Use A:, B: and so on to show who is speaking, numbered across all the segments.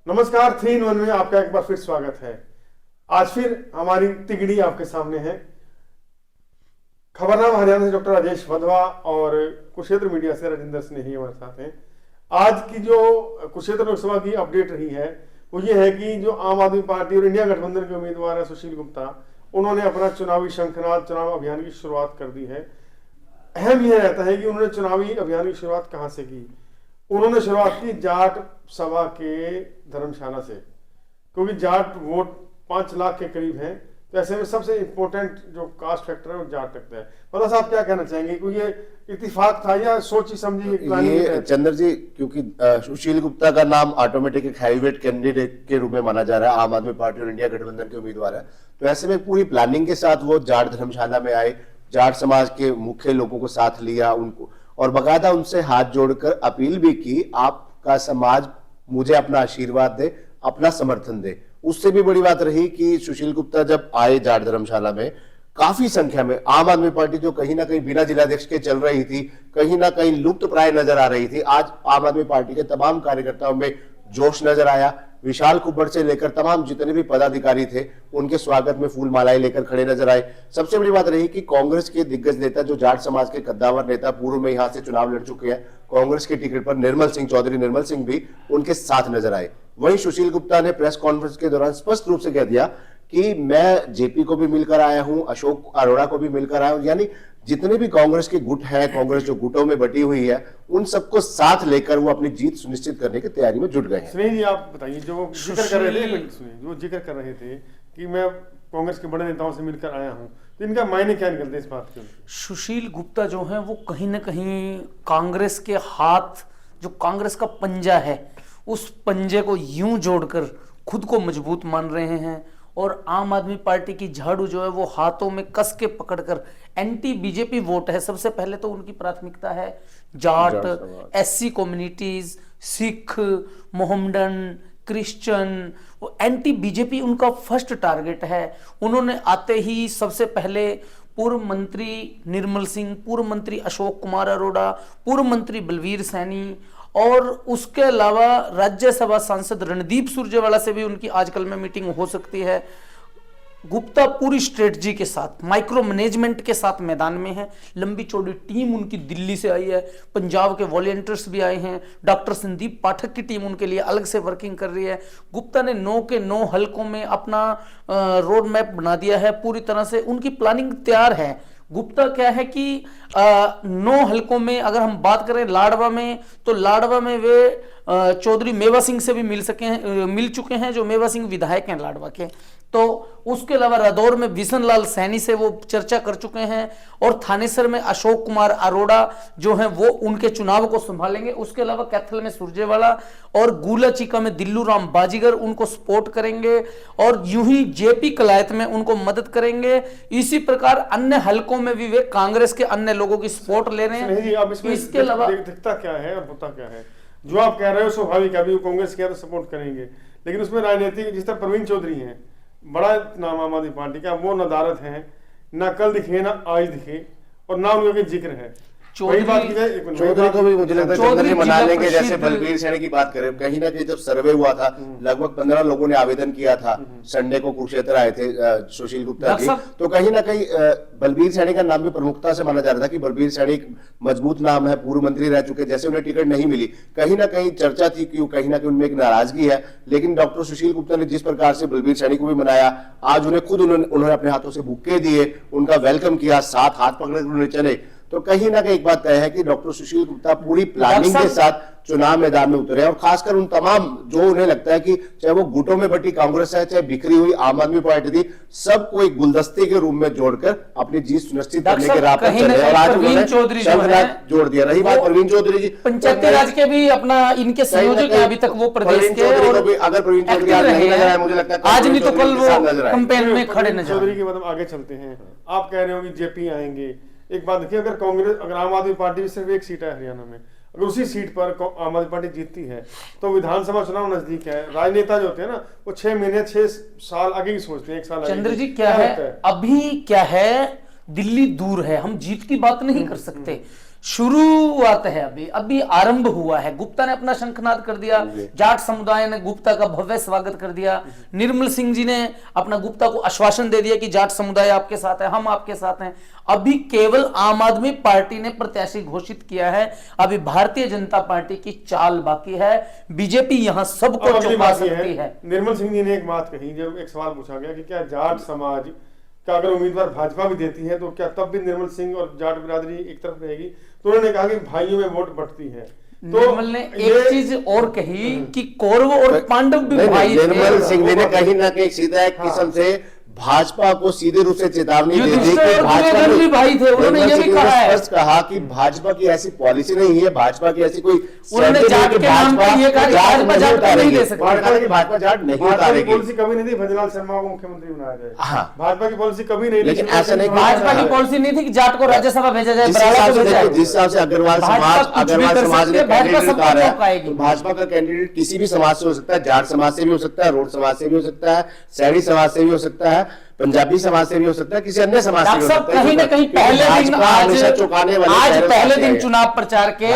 A: नमस्कार, 3 in 1 में आपका एक बार फिर स्वागत है। आज फिर हमारी तिगड़ी आपके सामने है। खबरनामा हरियाणा से डॉक्टर राजेश वधवा और कुरुक्षेत्र मीडिया से राजेंद्र स्नेही हमारे साथ हैं। आज की जो कुरुक्षेत्र लोकसभा की अपडेट रही है वो ये है कि जो आम आदमी पार्टी और इंडिया गठबंधन के उम्मीदवार है सुशील गुप्ता, उन्होंने अपना चुनावी शंखनाद चुनाव अभियान की शुरुआत कर दी है। अहम यह रहता है कि उन्होंने चुनावी अभियान की शुरुआत कहां से की। उन्होंने शुरुआत की जाट सभा के धर्मशाला से, क्योंकि जाट वोट 5 लाख के करीब हैं, तो ऐसे में सबसे इंपॉर्टेंट जो कास्ट फैक्टर है वो जाट लगता है। पता साहब क्या कहना चाहेंगे, क्योंकि ये इत्तेफाक था या सोची समझी
B: ये चंद्र जी, क्योंकि सुशील गुप्ता का नाम ऑटोमेटिक एक हैवीवेट कैंडिडेट के रूप में माना जा रहा है, आम आदमी पार्टी और इंडिया गठबंधन के उम्मीदवार है, तो ऐसे में पूरी प्लानिंग के साथ वो जाट धर्मशाला में आए, जाट समाज के मुख्य लोगों को साथ लिया उनको, और बकायदा उनसे हाथ जोड़कर अपील भी की, आपका समाज मुझे अपना आशीर्वाद दे, अपना समर्थन दे। उससे भी बड़ी बात रही कि सुशील गुप्ता जब आए जाट धर्मशाला में, काफी संख्या में आम आदमी पार्टी जो कहीं ना कहीं बिना जिलाध्यक्ष के चल रही थी, कहीं ना कहीं लुप्त प्राय नजर आ रही थी, आज आम आदमी पार्टी के तमाम कार्यकर्ताओं में जोश नजर आया। विशाल कुब्बड़ से लेकर तमाम जितने भी पदाधिकारी थे उनके स्वागत में फूल मालाएं लेकर खड़े नजर आए। सबसे बड़ी बात रही कि कांग्रेस के दिग्गज नेता, जो जाट समाज के कद्दावर नेता, पूर्व में यहां से चुनाव लड़ चुके हैं, कांग्रेस के टिकट पर निर्मल सिंह चौधरी निर्मल सिंह भी उनके साथ नजर आए। वहीं सुशील गुप्ता ने प्रेस कॉन्फ्रेंस के दौरान स्पष्ट रूप से कह दिया कि मैं जेपी को भी मिलकर आया हूं, अशोक अरोड़ा को भी मिलकर आया हूं, यानी जितने भी कांग्रेस के गुट है, कांग्रेस जो गुटों में बटी हुई है, उन सबको साथ लेकर वो अपनी जीत सुनिश्चित करने की तैयारी में जुट गए हैं।
A: स्नेही जी, आप बताइए, जो जिक्र कर रहे थे कि मैं कांग्रेस के बड़े नेताओं से मिलकर आया हूं, तो इनका मायने क्या निकलते इस बात के?
C: सुशील गुप्ता जो है वो कहीं ना कहीं कांग्रेस के हाथ, जो कांग्रेस का पंजा है, उस पंजे को यूं जोड़कर खुद को मजबूत मान रहे हैं, और आम आदमी पार्टी की झाड़ू जो है वो हाथों में कस के पकड़कर एंटी बीजेपी वोट है। सबसे पहले तो उनकी प्राथमिकता है Jat, SC communities, Sikh, Mohammedan, Christian, वो एंटी बीजेपी उनका फर्स्ट टारगेट है। उन्होंने आते ही सबसे पहले पूर्व मंत्री निर्मल सिंह, पूर्व मंत्री अशोक कुमार अरोड़ा, पूर्व मंत्री बलवीर सैनी, और उसके अलावा राज्यसभा सांसद रणदीप सुरजेवाला से भी उनकी आजकल में मीटिंग हो सकती है। गुप्ता पूरी स्ट्रेटजी के साथ, माइक्रो मैनेजमेंट के साथ मैदान में है। लंबी चौड़ी टीम उनकी दिल्ली से आई है, पंजाब के वॉलंटियर्स भी आए हैं, डॉक्टर संदीप पाठक की टीम उनके लिए अलग से वर्किंग कर रही है। गुप्ता ने 9 के 9 हलकों में अपना रोड मैप बना दिया है, पूरी तरह से उनकी प्लानिंग तैयार है। गुप्ता क्या है कि 9 हलकों में अगर हम बात करें लाडवा में, तो लाडवा में वे चौधरी मेवा सिंह से भी मिल चुके हैं, जो मेवा सिंह विधायक हैं लाडवा के। तो उसके अलावा रादौर में बिशन लाल सैनी से वो चर्चा कर चुके हैं, और थानेसर में अशोक कुमार अरोड़ा जो हैं वो उनके चुनाव को संभालेंगे। उसके अलावा कैथल में सुरजेवाला और गुलाचिका में दिल्लू राम बाजीगर उनको सपोर्ट करेंगे, और यूं ही जेपी कलायत में उनको मदद करेंगे। इसी प्रकार अन्य हलकों में भी वे कांग्रेस के अन्य लोगों की सपोर्ट ले रहे हैं।
A: इसके अलावा दिखता क्या है और होता क्या है? जो आप कह रहे हो स्वाभाविक है, अभी कांग्रेस किया तो सपोर्ट करेंगे, लेकिन उसमें राजनीतिक, जिस तरह प्रवीण चौधरी हैं, बड़ा नाम आम आदमी पार्टी का, वो नदारत हैं, ना कल दिखे ना आज दिखे, और ना उनका जिक्र है।
B: चौधरी को भी मुझे लगता है चौधरी मना लेंगे। जैसे बलबीर सैनी की बात करें, कहीं ना कहीं जब सर्वे हुआ था, लगभग 15 लोगों ने आवेदन किया था, संडे को कुरुक्षेत्र आए थे सुशील गुप्ता जी, तो कहीं ना कहीं बलबीर सैनी का नाम भी प्रमुखता से माना जा रहा था कि बलबीर सैनी एक मजबूत नाम है, पूर्व मंत्री रह चुके, जैसे उन्हें टिकट नहीं मिली, कहीं ना कहीं चर्चा थी कि कहीं ना कहीं उनमें एक नाराजगी है। लेकिन डॉक्टर सुशील गुप्ता ने जिस प्रकार से बलबीर सैनी को भी मनाया, आज उन्हें खुद उन्होंने अपने हाथों से बुक्के दिए, उनका वेलकम किया, साथ हाथ पकड़कर उन्होंने चले, तो कहीं ना कहीं एक बात तय है कि डॉक्टर सुशील गुप्ता पूरी प्लानिंग के साथ चुनाव मैदान में उतरे, और खासकर उन तमाम जो उन्हें लगता है कि चाहे वो गुटों में बटी कांग्रेस है, चाहे बिखरी हुई आम आदमी पार्टी थी, सबको एक गुलदस्ते के रूप में जोड़कर अपनी जीत सुनिश्चित करने के राह पर चले, और आज उन्होंने जोड़ दिया। रही बात प्रवीण चौधरी जी,
C: पंचायती राज के भी अपना इनके संयोजक है अभी तक वो प्रदेश के, और
B: अगर प्रवीण चौधरी आज नहीं नजर आए, मुझे लगता है
C: आज नहीं तो कल वो कैंपेन में खड़े नजर।
A: चौधरी के मतलब आगे चलते हैं, आप कह रहे हो कि जेपी आएंगे। एक बात देखिए, अगर आम आदमी पार्टी की सिर्फ एक सीट है हरियाणा में, अगर उसी सीट पर आम आदमी पार्टी जीतती है तो विधानसभा चुनाव नजदीक है। राजनेता जो होते हैं ना, वो 6 महीने 6 साल आगे की सोचते हैं, 1 साल
C: चंद्र जी क्या है, अभी क्या है, दिल्ली दूर है, हम जीत की बात नहीं कर सकते। शुरुआत है, अभी अभी आरंभ हुआ है। गुप्ता ने अपना शंखनाद कर दिया, जाट समुदाय ने गुप्ता का भव्य स्वागत कर दिया, निर्मल सिंह जी ने अपना गुप्ता को आश्वासन दे दिया कि जाट समुदाय आपके साथ है, हम आपके साथ हैं। अभी केवल आम आदमी पार्टी ने प्रत्याशी घोषित किया है, अभी भारतीय जनता पार्टी की चाल बाकी है, बीजेपी यहां सबको चौंका सकती है।
A: निर्मल सिंह जी ने एक बात कही, जब एक सवाल पूछा गया कि क्या जाट समाज का अगर उम्मीदवार भाजपा भी देती है तो क्या तब भी निर्मल सिंह और जाट बिरादरी एक तरफ रहेगी, तो उन्होंने कहा कि भाइयों में वोट बढ़ती है। तो
C: निर्मल ने एक चीज और कही कि कौरव और पांडव भी भाई थे।
B: निर्मल सिंह जी ने कहीं ना कहीं सीधा एक किस्म से भाजपा को सीधे रूप से चेतावनी दे दी कि भाजपा
C: भी भाई थे। उन्होंने ये भी कहा है,
B: कहा कि भाजपा की ऐसी पॉलिसी नहीं है, भाजपा की ऐसी कोई
C: उन्होंने जाट के नाम पर ये कहा कि भाजपा जाट को नहीं दे सकती,
B: भाजपा जाट नहीं उतारेगी।
A: पॉलिसी कभी नहीं थी भजनलाल शर्मा को मुख्यमंत्री बनाया जाए, भाजपा की पॉलिसी कभी नहीं,
B: लेकिन ऐसा नहीं,
C: भाजपा की पॉलिसी नहीं थी कि जाट को राज्यसभा भेजा जाए, बराला को भेजा जाए।
B: जिस हिसाब से अग्रवाल समाज ने कैंडिडेट उतारा है, तो भाजपा का कैंडिडेट किसी भी समाज से हो सकता है, जाट समाज से भी हो सकता है, रोड समाज से भी हो सकता है, शहरी समाज से भी हो सकता है, पंजाबी समाज से भी हो सकता है, किसी अन्य समाज से भी हो सकता है।
C: कहीं ना कहीं आज पहले दिन चुनाव प्रचार के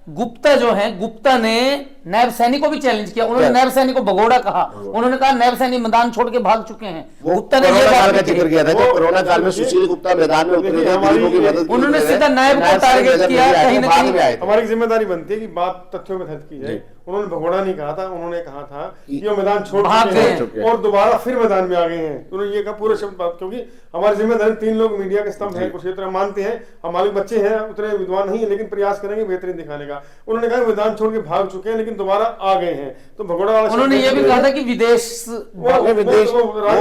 C: गुप्ता जो है, गुप्ता ने नायब सैनी को भी चैलेंज किया। उन्होंने नायब सैनी को भगोड़ा कहा, उन्होंने कहा नायब सैनी मैदान छोड़ के भाग चुके हैं। गुप्ता ने ये बात का जिक्र किया था, कोरोना काल में सुशील गुप्ता मैदान में उतरे थे, गरीबों की मदद की, उन्होंने सीधा नायब को टारगेट किया। कहीं ना कहीं
A: हमारी जिम्मेदारी बनती है कि बात तथ्यों में की जाए। उन्होंने भगोड़ा नहीं कहा था, उन्होंने कहा था कि वो मैदान छोड़ चुके हैं और दोबारा फिर मैदान में आ गए हैं। उन्होंने ये कहा पूरे शब्द बात, क्योंकि हमारी जिम्मेदारी, 3 लोग मीडिया के स्तंभ है, कुरुक्षेत्र मानते हैं, हमारे बच्चे हैं, उतने विद्वान नहीं है, लेकिन प्रयास करेंगे बेहतरीन दिखाने का। उन्होंने कहा मैदान छोड़ के भाग चुके हैं लेकिन दोबारा आ गए हैं, तो भगोड़ा वाला
C: उन्होंने ये भी कहा था कि विदेश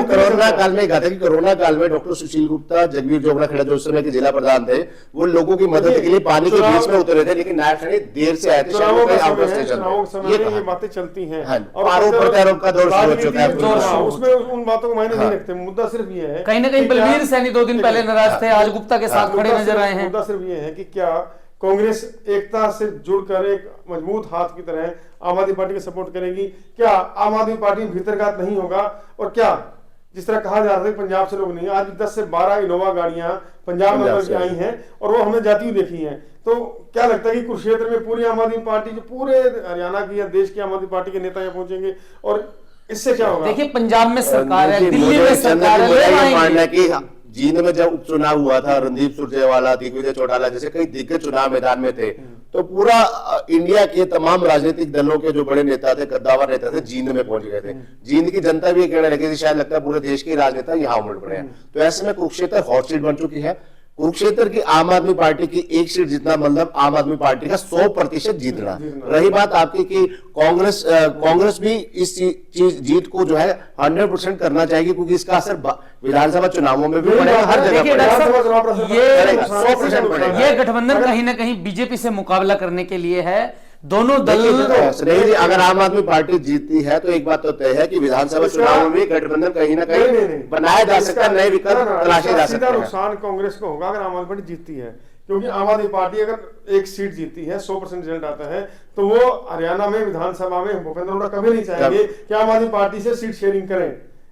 B: कोरोना काल में कहा था कि कोरोना काल में डॉक्टर सुशील गुप्ता, जगवीर जोगड़ा खड़ा जो उस समय के जिला प्रधान थे, वो लोगों की मदद के लिए पानी के बीच में उतरे थे, लेकिन नायब सैनी देर से आए थे।
A: ये बातें चलती हैं
B: और आरोप प्रत्यारोप का दौर शुरू हो चुका है,
A: उसमें उन बातों को मायने नहीं रखते। मुद्दा सिर्फ ये है,
C: कहीं ना कहीं बलबीर सैनी 2 दिन पहले नाराज थे, आज गुप्ता के साथ खड़े नजर आए हैं।
A: मुद्दा सिर्फ ये है कि क्या कांग्रेस एकता से जुड़कर एक मजबूत हाथ की तरह आम आदमी पार्टी को सपोर्ट करेगी? क्या आम आदमी पार्टी में भीतरघात नहीं होगा? और क्या जिस तरह कहा जा रहा है पंजाब से लोग नहीं, आज 10 से 12 इनोवा गाड़ियां पंजाब नंबर की आई हैं और वो हमने जाती हुई देखी हैं। तो क्या लगता है कि कुरुक्षेत्र में पूरी आम आदमी पार्टी, जो पूरे हरियाणा की या देश की आम आदमी पार्टी के नेता यहाँ पहुंचेंगे और इससे क्या होगा?
C: देखिए पंजाब में सरकार है, दिल्ली में सरकार है,
B: जींद में जब उपचुनाव हुआ था, रणदीप सुरजेवाला, दिग्विजय चौटाला जैसे कई दिग्गज चुनाव मैदान में थे, तो पूरा इंडिया के तमाम राजनीतिक दलों के जो बड़े नेता थे, कद्दावर नेता थे, जींद में पहुंच गए थे। जींद की जनता भी कहने लगी थी शायद लगता है पूरे देश के राजनेता यहाँ उमड़ पड़े हैं। तो ऐसे में कुरुक्षेत्र हॉट सीट बन चुकी है। कुरुक्षेत्र की आम आदमी पार्टी की 1 सीट जीतना मतलब आम आदमी पार्टी का 100% जीतना। रही बात आपकी कि कांग्रेस भी इस जीत को जो है 100% करना चाहेगी, क्योंकि इसका असर विधानसभा चुनावों में भी पड़ेगा, हर जगह
C: ये गठबंधन कहीं ना कहीं बीजेपी से मुकाबला करने के लिए है। दोनों दल
B: अगर आम आदमी पार्टी जीतती है तो एक बात तो तय है कि विधानसभा चुनाव में भी गठबंधन कहीं ना कहीं बनाया जा सकता है, नए विकल्प तलाशे जा सकते हैं।
A: नुकसान कांग्रेस को होगा अगर आम आदमी पार्टी जीतती है, क्योंकि आम आदमी पार्टी अगर 1 सीट जीतती है, 100% रिजल्ट आता है, तो वो हरियाणा में विधानसभा में भूपेंद्र हुड्डा कभी नहीं चाहेंगे कि आम आदमी पार्टी से सीट शेयरिंग करें।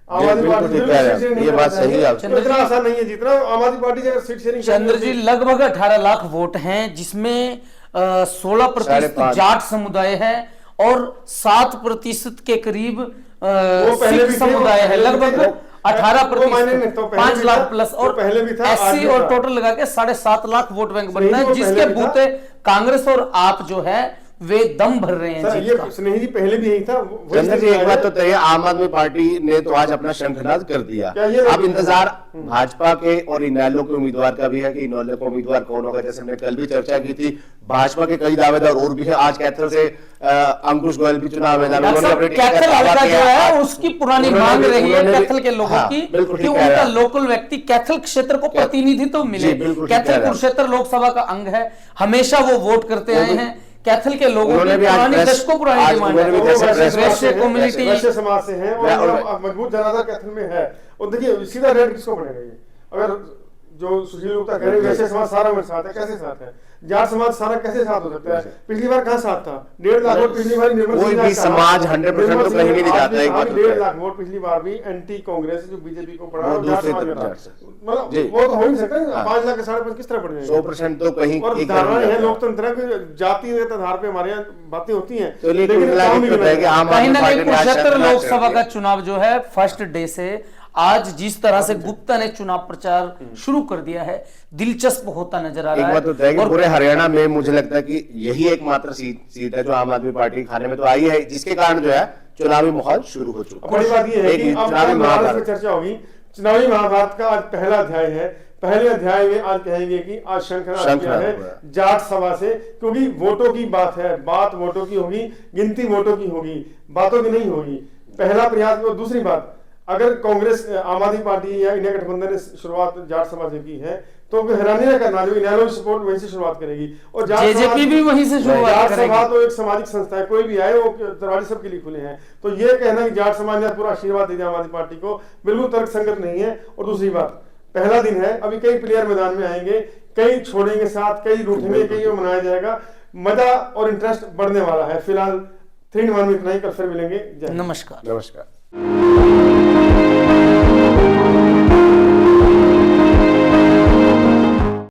A: आम आदमी पार्टी
B: ये बात सही है,
A: इतना आसान नहीं है जीतना आम आदमी पार्टी से सीट शेयरिंग।
C: चंद्र जी, लगभग 18 लाख वोट हैं, जिसमें 16% जाट समुदाय है और 7% के करीब सिख समुदाय है। लगभग 18%, 5 लाख प्लस और
A: पहले भी था,
C: एससी और टोटल लगा के 7.5 लाख वोट बैंक बनना है, जिसके बूते कांग्रेस और आप जो है वे दम भर रहे हैं।
A: ये स्नेही जी पहले भी यही था।
B: चंद्र जी, एक बात तो तय है, आम आदमी पार्टी ने तो आज अपना शंखनाद कर दिया। अब इंतजार भाजपा के और इनेलो के उम्मीदवार का भी है कि इनेलो का उम्मीदवार कौन होगा। जैसे हमने कल भी चर्चा की थी, भाजपा के कई दावेदार और भी है। आज कैथल से अंकुश गोयल भी चुनाव मैदान में
C: जो है उसकी पुरानी मांग रही है कैथल के लोगों की कि उनका लोकल व्यक्ति कैथल क्षेत्र को प्रतिनिधित्व मिले। कैथल कुरुक्षेत्र लोकसभा का अंग है, हमेशा वो वोट करते आए हैं। कैथल के लोगों की पुरानी दशकों पुरानी डिमांड है, कम्युनिटी
A: वैश्य समाज से हैं और मजबूत जनाधार कैथल में है। और देखिए सीधा रेट किसको पड़ेगा? ये अगर जो सुशील गुप्ता कह रहे हैं वैसे समाज सारा मेरे साथ है, कैसे साथ है? जाट समाज सारा कैसे साथ हो सकता है? पिछली बार कहाँ साथ था? 1.5 लाख वोट पिछली बार निर्मल
B: कोई
A: सिंह
B: भी
A: ने
B: समाज
A: कहा।
B: 100%
A: निर्मल
B: तो
A: सिंह
B: कहीं भी नहीं
A: ने
B: जाता, एक बात तो
A: 1.5
B: है।
A: लाख वोट पिछली बार भी एंटी कांग्रेस जो बीजेपी को पड़ा
B: वो
A: और जाट
B: दूसरी
A: समाज में
B: तरफ
A: रहा।
B: जाट से।
A: मतलब
B: जी।
A: वो तो हो ही सकता है,
B: हाँ।
A: 5 लाख के 5.5 किस तरह पड़ जाएंगे?
B: 100% तो कहीं
A: और
B: एक
A: धारणा
B: तरफ
A: है
B: जाता है।
A: लोकतंत्र है कि जातिगत आधार पे हमारे यहाँ बातें होती हैं,
B: तो लेकिन
A: लेकिन
B: मिला
A: काम
B: के
A: नहीं
B: तो है कि
A: करना
B: आम
C: कहीं
B: आदमी
C: ना
B: पार्टी
C: कहीं
B: ने आज
C: कुरुक्षेत्र
B: शर्त लगा
C: लोकसभा
B: कर
C: का
B: दिया।
C: चुनाव जो है फर्स्ट डे से आज जिस तरह से गुप्ता ने चुनाव प्रचार शुरू कर दिया है, दिलचस्प होता नजर आ
B: एक
C: रहा
B: बात तो
C: है।
B: है कि पूरे हरियाणा में मुझे लगता है कि यही एकमात्र सीट है जो आम आदमी पार्टी खाने में तो आई है, जिसके कारण जो है चुनावी माहौल शुरू हो चुका
A: बड़ी बात यह है
B: एक
A: कि अब
B: चुनावी
A: महाभारत में
B: महाभारत।
A: चर्चा होगी। चुनावी महाभारत का आज पहला अध्याय है। पहले अध्याय में आज कहेंगे कि आज शंखनाद किया है
B: हुआ।
A: जाट सभा से, क्योंकि वोटों की बात है, बात वोटों की होगी, गिनती वोटों की होगी, बातों की नहीं होगी। पहला प्रयास। और दूसरी बात, अगर कांग्रेस आम आदमी पार्टी या इंडिया गठबंधन ने शुरुआत जाट सभा से की है तो हैरानी न करना, जो इनेलो सपोर्ट वहीं से शुरुआत करेगी। और जाट
C: जेजेपी भी वहीं से शुरुआत
A: जाट
C: करेगी।
A: सभा तो एक सामाजिक संस्था है, कोई भी आए वो दरवाजे सबके लिए खुले हैं। तो ये कहना कि जाट समाज ने पूरा आशीर्वाद दे दिया आम आदमी पार्टी को, बिल्कुल तर्कसंगत नहीं है। और दूसरी बात, पहला दिन है, अभी कई प्लेयर मैदान में आएंगे, कई छोड़ेंगे साथ, कई रूठेंगे, कई वो मनाया जाएगा। मजा और इंटरेस्ट बढ़ने वाला है। फिलहाल 3 in 1 में इतना ही, कल फिर मिलेंगे। जय हिंद।
C: नमस्कार।
B: नमस्कार।